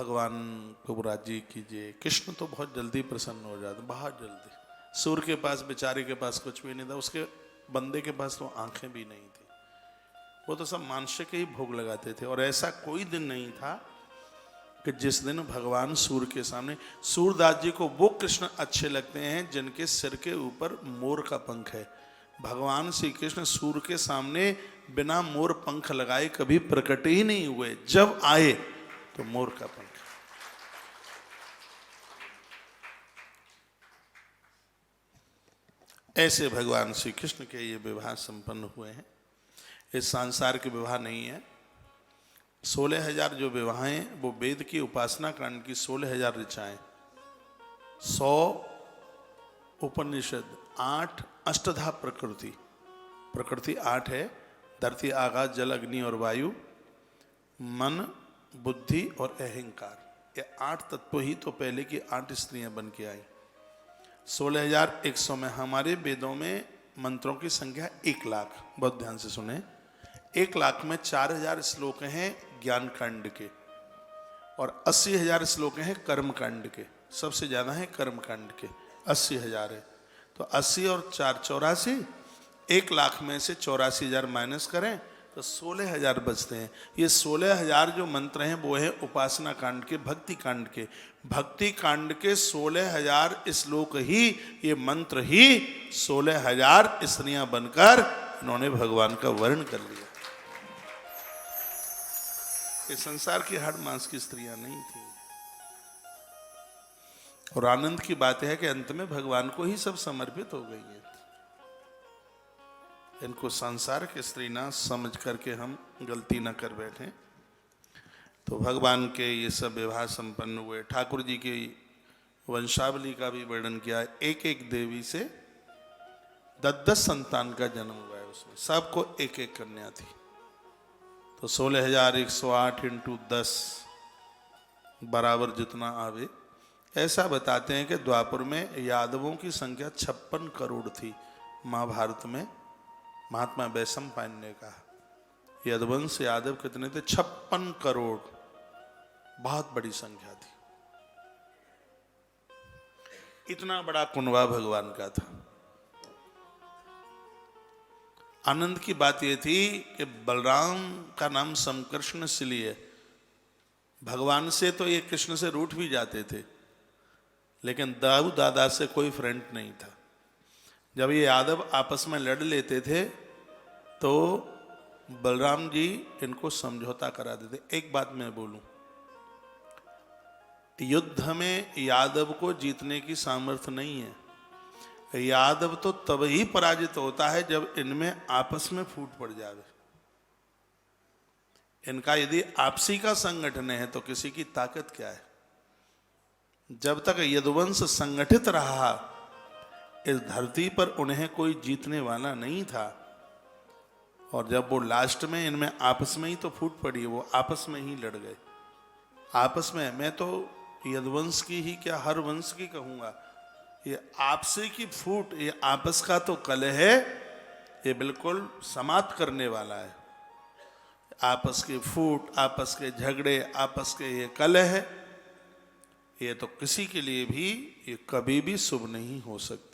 भगवान को राजी कीजिए। कृष्ण तो बहुत जल्दी प्रसन्न हो जाते, बहुत जल्दी। सूर्य के पास, बेचारे के पास कुछ भी नहीं था, उसके बंदे के पास तो आंखें भी नहीं थी, वो तो सब मानसिक ही भोग लगाते थे। और ऐसा कोई दिन नहीं था कि जिस दिन भगवान सूर्य के सामने, सूरदास जी को वो कृष्ण अच्छे लगते हैं जिनके सिर के ऊपर मोर का पंख है। भगवान श्री कृष्ण सूर्य के सामने बिना मोर पंख लगाए कभी प्रकट ही नहीं हुए, जब आए तो मोर का पंख। ऐसे भगवान श्री कृष्ण के ये विवाह संपन्न हुए हैं। इस संसार के विवाह नहीं है। 16,000 जो विवाह हैं वो वेद की उपासना कांड की 16,000 ऋचाएं, 100 उपनिषद, 8 अष्टधा प्रकृति। प्रकृति 8 है, धरती, आकाश, जल, अग्नि और वायु, मन, बुद्धि और अहंकार। ये 8 तत्व ही तो पहले की 8 स्त्रियां बन के आई। 16,100 में हमारे वेदों में मंत्रों की संख्या 1 लाख। बहुत ध्यान से सुने, 1 लाख में 4,000 श्लोक हैं ज्ञान कांड के और 80,000 श्लोक हैं कर्म कांड के। सबसे ज्यादा है कर्म कांड के, 80,000 है। तो 80 और 4 84, 1 लाख में से 84,000 माइनस करें तो 16,000 बचते हैं। ये 16,000 जो मंत्र हैं वो है उपासना कांड के, भक्ति कांड के। भक्ति कांड के 16,000 श्लोक ही, ये मंत्र ही 16,000 स्त्रियां बनकर इन्होंने भगवान का वर्ण कर लिया। ये संसार की हाड़ मांस की स्त्रियां नहीं थी। और आनंद की बात है कि अंत में भगवान को ही सब समर्पित हो गई है। इनको संसार की स्त्री ना समझ करके हम गलती ना कर बैठे। तो भगवान के ये सब विवाह संपन्न हुए। ठाकुर जी की वंशावली का भी वर्णन किया। एक एक देवी से 10-10 संतान का जन्म हुआ है उसमें, सबको एक एक कन्या थी। तो 16,108 इंटू 10 बराबर जितना आवे। ऐसा बताते हैं कि द्वापर में यादवों की संख्या 56 करोड़ थी। महाभारत में महात्मा वैशम पायन ने कहा यदुवंश यादव कितने थे? 56 करोड़। बहुत बड़ी संख्या थी। इतना बड़ा कुनबा भगवान का था। आनंद की बात यह थी कि बलराम का नाम समकृष्ण इसलिए, भगवान से तो ये कृष्ण से रूठ भी जाते थे, लेकिन दाऊ दादा से कोई फ्रेंड नहीं था। जब ये यादव आपस में लड़ लेते थे तो बलराम जी इनको समझौता करा देते। एक बात मैं बोलूं, युद्ध में यादव को जीतने की सामर्थ्य नहीं है। यादव तो तब ही पराजित होता है जब इनमें आपस में फूट पड़ जावे। इनका यदि आपसी का संगठन है तो किसी की ताकत क्या है? जब तक यदुवंश संगठित रहा इस धरती पर उन्हें कोई जीतने वाला नहीं था। और जब वो लास्ट में इनमें आपस में ही तो फूट पड़ी, वो आपस में ही लड़ गए। आपस में, मैं तो यदुवंश की ही क्या हर वंश की कहूंगा, ये आपसी की फूट, ये आपस का तो कलह है, ये बिल्कुल समाप्त करने वाला है। आपस की फूट, आपस के झगड़े, आपस के ये कलह है, ये तो किसी के लिए भी ये कभी भी शुभ नहीं हो सकते।